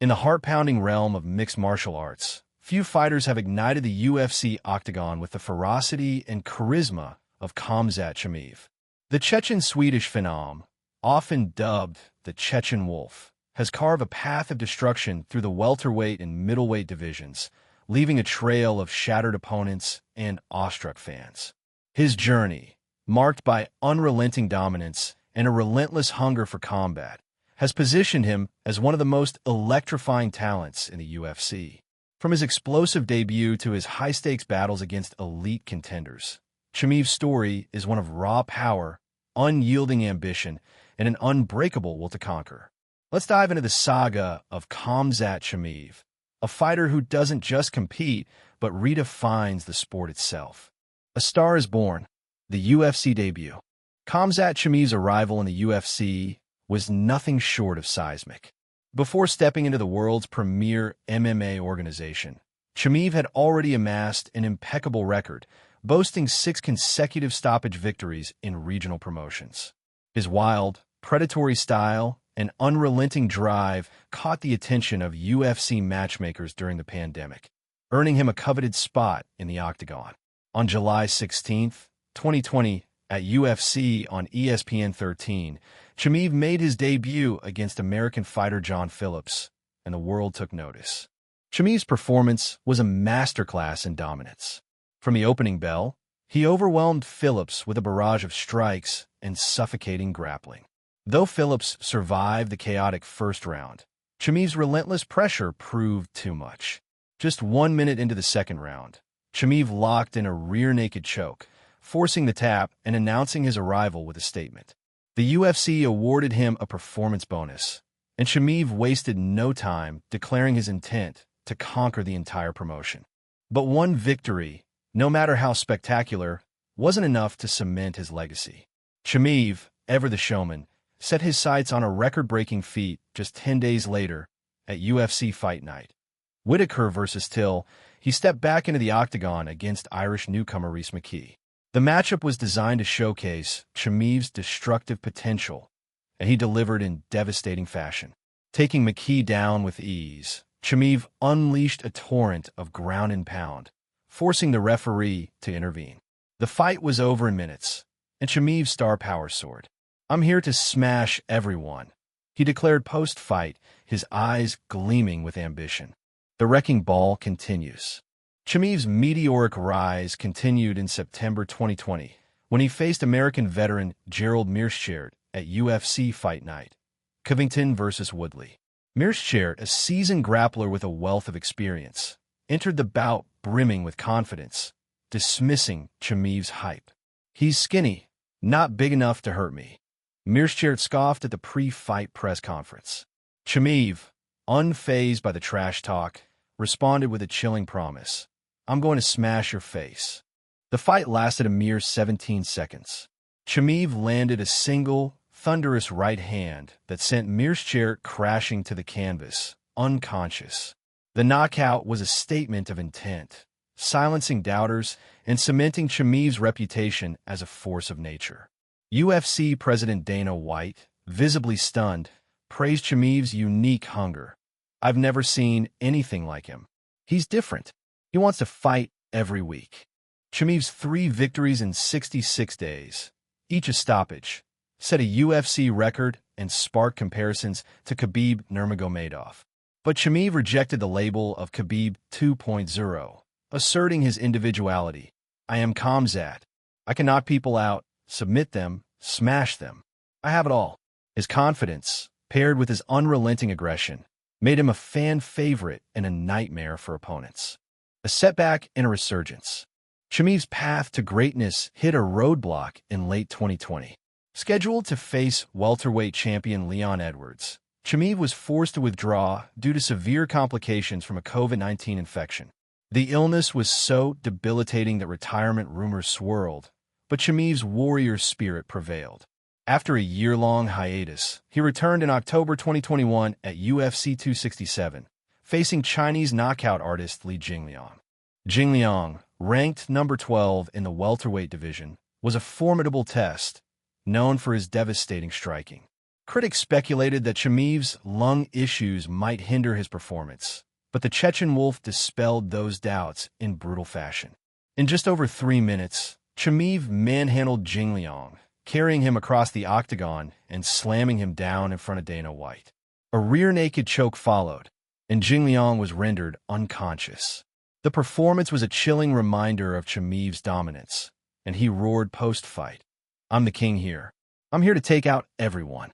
In the heart-pounding realm of mixed martial arts, few fighters have ignited the UFC octagon with the ferocity and charisma of Khamzat Chimaev. The Chechen-Swedish phenom, often dubbed the Chechen Wolf, has carved a path of destruction through the welterweight and middleweight divisions, leaving a trail of shattered opponents and awestruck fans. His journey, marked by unrelenting dominance and a relentless hunger for combat, has positioned him as one of the most electrifying talents in the UFC. From his explosive debut to his high-stakes battles against elite contenders, Chimaev's story is one of raw power, unyielding ambition, and an unbreakable will to conquer. Let's dive into the saga of Khamzat Chimaev, a fighter who doesn't just compete, but redefines the sport itself. A star is born. The UFC debut. Khamzat Chimaev's arrival in the UFC was nothing short of seismic. Before stepping into the world's premier MMA organization, Chimaev had already amassed an impeccable record, boasting 6 consecutive stoppage victories in regional promotions. His wild, predatory style and unrelenting drive caught the attention of UFC matchmakers during the pandemic, earning him a coveted spot in the octagon. On July 16, 2020, at UFC on ESPN 13, Chimaev made his debut against American fighter John Phillips, and the world took notice. Chimaev's performance was a masterclass in dominance. From the opening bell, he overwhelmed Phillips with a barrage of strikes and suffocating grappling. Though Phillips survived the chaotic first round, Chimaev's relentless pressure proved too much. Just 1 minute into the second round, Chimaev locked in a rear-naked choke, forcing the tap and announcing his arrival with a statement. The UFC awarded him a performance bonus, and Chimaev wasted no time declaring his intent to conquer the entire promotion. But one victory, no matter how spectacular, wasn't enough to cement his legacy. Chimaev, ever the showman, set his sights on a record-breaking feat just 10 days later at UFC Fight Night. Whitaker versus Till, he stepped back into the octagon against Irish newcomer Rhys McKee. The matchup was designed to showcase Chimaev's destructive potential, and he delivered in devastating fashion. Taking McKee down with ease, Chimaev unleashed a torrent of ground and pound, forcing the referee to intervene. The fight was over in minutes, and Chimaev's star power soared. "I'm here to smash everyone," he declared post-fight, his eyes gleaming with ambition. The wrecking ball continues. Chimaev's meteoric rise continued in September 2020, when he faced American veteran Gerald Meerschaert at UFC Fight Night. Covington versus Woodley. Meerschaert, a seasoned grappler with a wealth of experience, entered the bout brimming with confidence, dismissing Chimaev's hype. "He's skinny, not big enough to hurt me," Meerschaert scoffed at the pre-fight press conference. Chimaev, unfazed by the trash talk, responded with a chilling promise. "I'm going to smash your face." The fight lasted a mere 17 seconds. Chimaev landed a single, thunderous right hand that sent Meerschaert crashing to the canvas, unconscious. The knockout was a statement of intent, silencing doubters and cementing Chimaev's reputation as a force of nature. UFC President Dana White, visibly stunned, praised Chimaev's unique hunger. "I've never seen anything like him. He's different. He wants to fight every week." Chimaev's 3 victories in 66 days, each a stoppage, set a UFC record and sparked comparisons to Khabib Nurmagomedov. But Chimaev rejected the label of Khabib 2.0, asserting his individuality. "I am Khamzat. I can knock people out, submit them, smash them. I have it all." His confidence, paired with his unrelenting aggression, made him a fan favorite and a nightmare for opponents. A setback and a resurgence. Chimaev's path to greatness hit a roadblock in late 2020. Scheduled to face welterweight champion Leon Edwards, Chimaev was forced to withdraw due to severe complications from a COVID-19 infection. The illness was so debilitating that retirement rumors swirled, but Chimaev's warrior spirit prevailed. After a year-long hiatus, he returned in October 2021 at UFC 267, facing Chinese knockout artist Li Jingliang. Jingliang, ranked number 12 in the welterweight division, was a formidable test, known for his devastating striking. Critics speculated that Chimaev's lung issues might hinder his performance, but the Chechen Wolf dispelled those doubts in brutal fashion. In just over 3 minutes, Chimaev manhandled Jingliang, carrying him across the octagon and slamming him down in front of Dana White. A rear-naked choke followed, and Jingliang was rendered unconscious. The performance was a chilling reminder of Chimaev's dominance, and he roared post-fight, "I'm the king here. I'm here to take out everyone."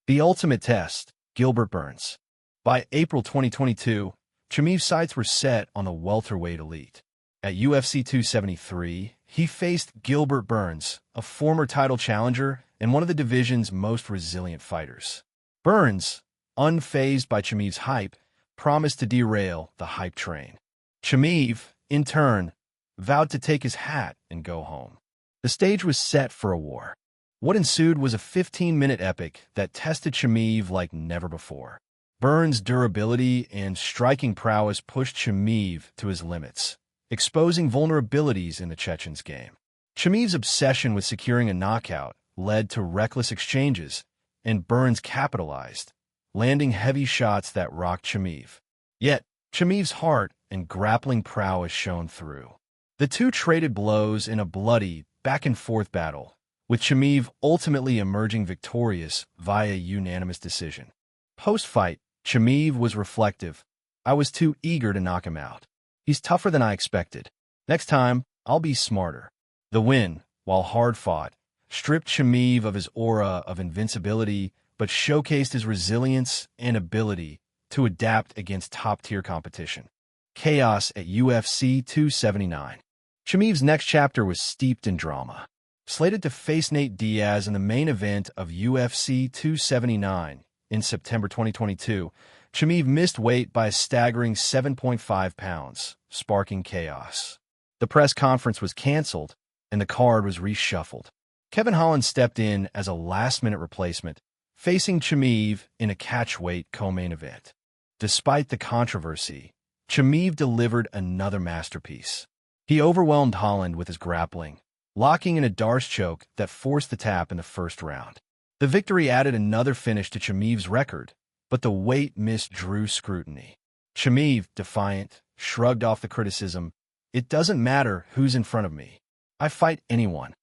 The ultimate test, Gilbert Burns. By April 2022, Chimaev's sights were set on the welterweight elite. At UFC 273, he faced Gilbert Burns, a former title challenger and one of the division's most resilient fighters. Burns, unfazed by Chimaev's hype, promised to derail the hype train. Chimaev, in turn, vowed to take his hat and go home. The stage was set for a war. What ensued was a 15-minute epic that tested Chimaev like never before. Burns' durability and striking prowess pushed Chimaev to his limits, exposing vulnerabilities in the Chechen's game. Chimaev's obsession with securing a knockout led to reckless exchanges, and Burns capitalized, landing heavy shots that rocked Chimaev. Yet, Chimaev's heart and grappling prowess shone through. The two traded blows in a bloody, back-and-forth battle, with Chimaev ultimately emerging victorious via unanimous decision. Post-fight, Chimaev was reflective. "I was too eager to knock him out. He's tougher than I expected. Next time, I'll be smarter." The win, while hard-fought, stripped Chimaev of his aura of invincibility but showcased his resilience and ability to adapt against top-tier competition. Chaos at UFC 279. Chimaev's next chapter was steeped in drama. Slated to face Nate Diaz in the main event of UFC 279 in September 2022, Chimaev missed weight by a staggering 7.5 pounds, sparking chaos. The press conference was canceled, and the card was reshuffled. Kevin Holland stepped in as a last-minute replacement, facing Chimaev in a catchweight co-main event. Despite the controversy, Chimaev delivered another masterpiece. He overwhelmed Holland with his grappling, locking in a Darce choke that forced the tap in the first round. The victory added another finish to Chimaev's record, but the weight missed drew scrutiny. Chimaev, defiant, shrugged off the criticism. "It doesn't matter who's in front of me. I fight anyone."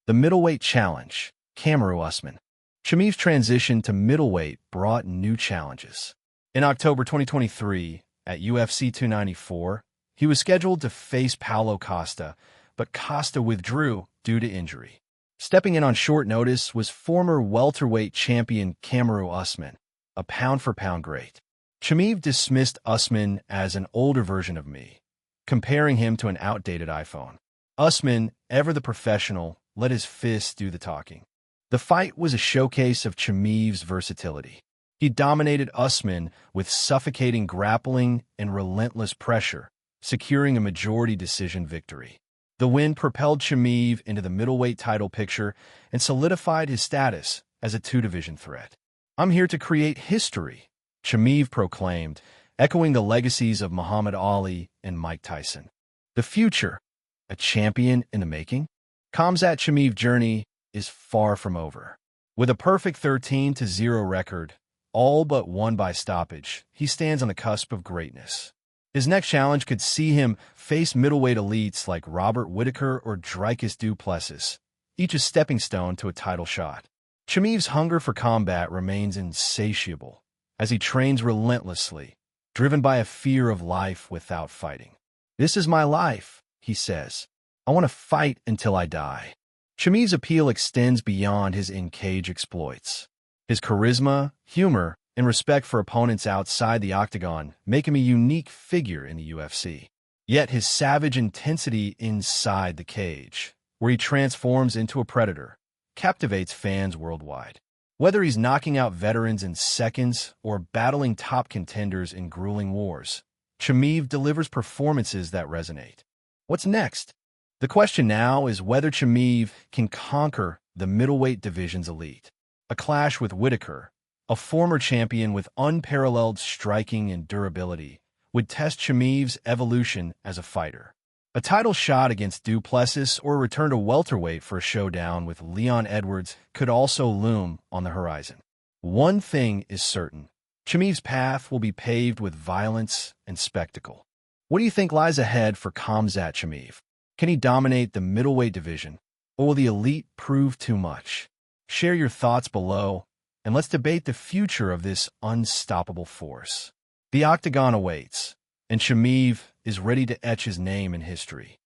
The middleweight challenge, Kamaru Usman. Chimaev's transition to middleweight brought new challenges. In October 2023, at UFC 294, he was scheduled to face Paulo Costa, but Costa withdrew due to injury. Stepping in on short notice was former welterweight champion Kamaru Usman, a pound-for-pound great. Chimaev dismissed Usman as an older version of me, comparing him to an outdated iPhone. Usman, ever the professional, let his fists do the talking. The fight was a showcase of Chimaev's versatility. He dominated Usman with suffocating grappling and relentless pressure, securing a majority decision victory. The win propelled Chimaev into the middleweight title picture and solidified his status as a two-division threat. "I'm here to create history," Chimaev proclaimed, echoing the legacies of Muhammad Ali and Mike Tyson. The future, a champion in the making? Khamzat Chimaev's journey is far from over. With a perfect 13-0 record, all but won by stoppage, he stands on the cusp of greatness. His next challenge could see him face middleweight elites like Robert Whittaker or Dricus du Plessis, each a stepping stone to a title shot. Chimaev's hunger for combat remains insatiable as he trains relentlessly, driven by a fear of life without fighting. "This is my life," he says. "I want to fight until I die." Chimaev's appeal extends beyond his in-cage exploits. His charisma, humor, and respect for opponents outside the octagon make him a unique figure in the UFC. Yet his savage intensity inside the cage, where he transforms into a predator, captivates fans worldwide. Whether he's knocking out veterans in seconds or battling top contenders in grueling wars, Chimaev delivers performances that resonate. What's next? The question now is whether Chimaev can conquer the middleweight division's elite. A clash with Whittaker, a former champion with unparalleled striking and durability, would test Chimaev's evolution as a fighter. A title shot against du Plessis or a return to welterweight for a showdown with Leon Edwards could also loom on the horizon. One thing is certain. Chimaev's path will be paved with violence and spectacle. What do you think lies ahead for Khamzat Chimaev? Can he dominate the middleweight division, or will the elite prove too much? Share your thoughts below, and let's debate the future of this unstoppable force. The octagon awaits, and Chimaev is ready to etch his name in history.